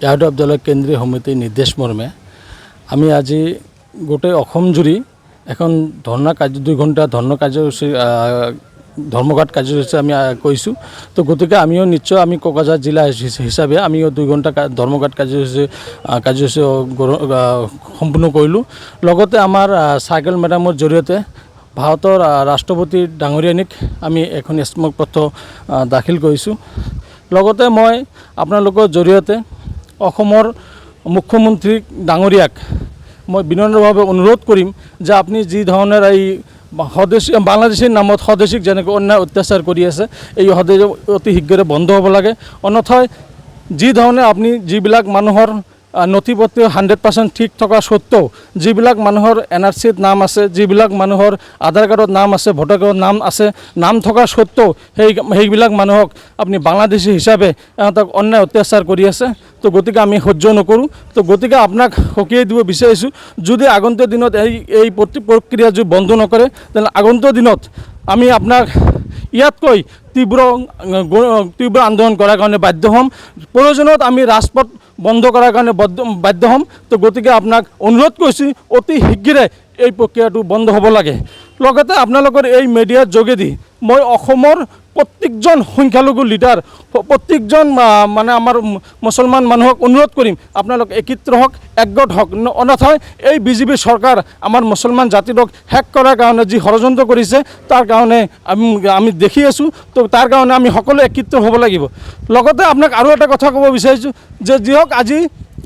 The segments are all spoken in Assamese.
ইয়াদৱ দলৰ কেন্দ্ৰীয় সমিতিৰ নিৰ্দেশ মৰ্মে আমি আজি গোটেই অসম জুৰি এখন ধৰ্ণা কাৰ্য 2 ঘণ্টা ধৰ্ণা কাৰ্যসূচী ধৰ্মঘাট কাৰ্যসূচী আমি কৰিছোঁ। তো গতিকে আমিও নিশ্চয় আমি কোকৰাঝাৰ জিলা হিচাপে আমিও 2 ঘণ্টা ধৰ্মঘাট কাৰ্যসূচী সম্পূৰ্ণ কৰিলোঁ। লগতে আমাৰ চাইকেল মেডামৰ জৰিয়তে ভাৰতৰ ৰাষ্ট্ৰপতি ডাঙৰীয়ানীক আমি এখন স্মাৰক পত্ৰ দাখিল কৰিছোঁ। লগতে মই আপোনালোকৰ জৰিয়তে অসমৰ মুখ্যমন্ত্ৰী ডাঙৰীয়াক মই বিনম্ৰভাৱে অনুৰোধ কৰিম যে আপুনি যি ধৰণৰ এই বাংলাদেশীৰ নামত স্বদেশীক যেনেকৈ অন্যায় অত্যাচাৰ কৰি আছে, এই অতি শীঘ্ৰে বন্ধ হ'ব লাগে। অন্যথায় যি ধৰণে আপুনি যিবিলাক মানুহৰ নথি পত্ৰ 100% ঠিক থকা সত্ত্বেও যিবিলাক মানুহৰ NRCত নাম আছে, যিবিলাক মানুহৰ আধাৰ কাৰ্ডত নাম আছে, ভোটাৰ কাৰ্ডত নাম আছে, নাম থকা সত্ত্বেও সেইবিলাক মানুহক আপুনি বাংলাদেশী হিচাপে ইহঁতক অন্যায় অত্যাচাৰ কৰি আছে। তো গতিকে আমি সহ্য নকৰোঁ। তো গতিকে আপোনাক সকীয়াই দিব বিচাৰিছোঁ, যদি আগন্তুক দিনত এই প্ৰক্ৰিয়া যদি বন্ধ নকৰে তেনে আগন্তুক দিনত আমি আপোনাক ইয়াতকৈ তীব্ৰ আন্দোলন কৰাৰ কাৰণে বাধ্য হ'ম। প্ৰয়োজনত আমি ৰাজপথ বন্ধ কৰাৰ কাৰণে বাধ্য হ'ম। তো গতিকে আপোনাক অনুৰোধ কৰিছোঁ অতি শীঘ্ৰে এই প্ৰক্ৰিয়াটো বন্ধ হ'ব লাগে। লগতে আপোনালোকৰ এই মিডিয়াৰ যোগেদি মই অসমৰ প্ৰত্যেকজন সংখ্যালঘু লিডাৰ, প্ৰত্যেকজন মানে আমাৰ মুছলমান মানুহক অনুৰোধ কৰিম আপোনালোক একত্ৰিত হওক, একগোট হওক। অন্যথায় এই বিজেপি চৰকাৰ আমাৰ মুছলমান জাতিটোক শেষ কৰাৰ কাৰণে যি ষড়যন্ত্ৰ কৰিছে তাৰ কাৰণে আমি দেখি আছোঁ। তো তাৰ কাৰণে আমি সকলো একত্ৰিত হ'ব লাগিব। লগতে আপোনাক আৰু এটা কথা ক'ব বিচাৰিছোঁ যে যিহওক আজি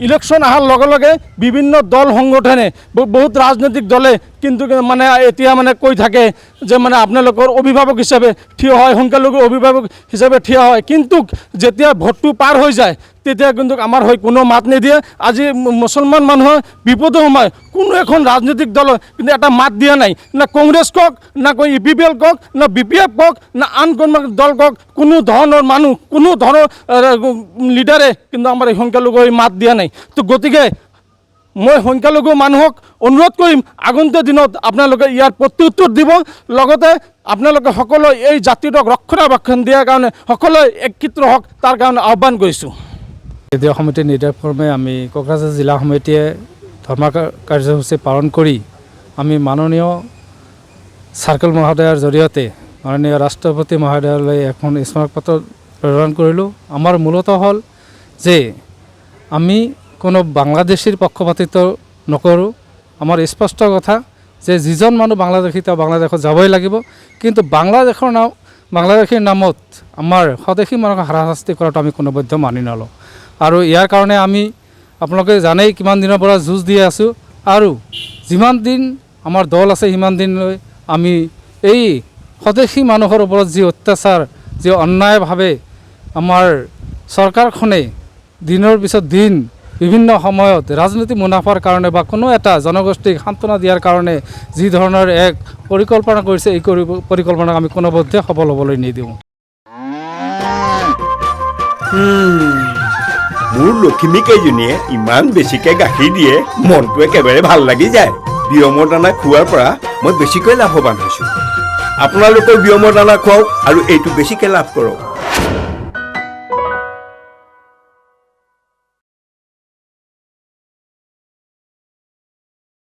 ইলেকশ্যন অহাৰ লগে লগে বিভিন্ন দল সংগঠনে বহুত ৰাজনৈতিক দলে কিন্তু মানে এতিয়া মানে কৈ থাকে যে মানে আপোনালোকৰ অভিভাৱক হিচাপে থিয় হয়, সংখ্যালঘু অভিভাৱক হিচাপে থিয় হয়, কিন্তু যেতিয়া ভোটটো পাৰ হৈ যায় তেতিয়া কিন্তু আমাৰ হৈ কোনো মাত নিদিয়ে। আজি মুছলমান মানুহৰ বিপদৰ সময় কোনো এখন ৰাজনৈতিক দলৰ কিন্তু এটা মাত দিয়া নাই, না কংগ্ৰেছ কওক, না EPPL কওক, না BPF কওক, না আন কোনো দল কওক, কোনো ধৰণৰ মানুহ, কোনো ধৰণৰ লিডাৰে কিন্তু আমাৰ এই সংখ্যালঘু মাত দিয়া নাই। তো গতিকে মই সংখ্যালঘু মানুহক অনুৰোধ কৰিম আগন্তুক দিনত আপোনালোকে ইয়াৰ প্ৰত্যুত্তৰ দিব। লগতে আপোনালোকে সকলো এই জাতিটোক ৰক্ষণাবেক্ষণ দিয়াৰ কাৰণে সকলোৱে একত্ৰিত হওক, তাৰ কাৰণে আহ্বান কৰিছোঁ। কেন্দ্ৰীয় সমিতিৰ নিৰ্দেশ ক্ৰমে আমি কোকৰাঝাৰ জিলা সমিতিয়ে ধৰ্ণা কাৰ্যসূচী পালন কৰি আমি মাননীয় চাৰ্কেল মহোদয়ৰ জৰিয়তে মাননীয় ৰাষ্ট্ৰপতি মহোদয়লৈ এখন স্মাৰক পত্ৰ প্ৰেৰণ কৰিলোঁ। আমাৰ মূলতঃ হ'ল যে আমি কোনো বাংলাদেশীৰ পক্ষপাতিত্ব নকৰোঁ। আমাৰ স্পষ্ট কথা যে যিজন মানুহ বাংলাদেশী তেওঁ বাংলাদেশত যাবই লাগিব, কিন্তু বাংলাদেশীৰ নামত আমাৰ স্বদেশী মানুহক হাৰাশাস্তি কৰাটো আমি কোনোপধ্য মানি নলওঁ। আৰু ইয়াৰ কাৰণে আমি আপোনালোকে জানেই কিমান দিনৰ পৰা যুঁজ দি আছোঁ, আৰু যিমান দিন আমাৰ দল আছে সিমান দিনলৈ আমি এই স্বদেশী মানুহৰ ওপৰত যি অত্যাচাৰ, যি অন্যায়ভাৱে আমাৰ চৰকাৰখনে দিনৰ পিছত দিন বিভিন্ন সময়ত ৰাজনৈতিক মুনাফাৰ কাৰণে বা কোনো এটা জনগোষ্ঠীক সান্ত্বনা দিয়াৰ কাৰণে যি ধৰণৰ এক পৰিকল্পনা কৰিছে, এই পৰিকল্পনাক আমি কোনোপধ্যে সফল হ'বলৈ নিদিওঁ। মোৰ লখিমী কেইজনীয়ে ইমান বেছিকৈ গাখীৰ দিয়ে, মনটো একেবাৰে ভাল লাগি যায়। বিয়মৰ দানা খোৱাৰ পৰা মই বেছিকৈ লাভৱান হৈছোঁ। আপোনালোকৰ বিয়মৰ দানা খুৱাওক আৰু এইটো বেছিকৈ লাভ কৰক।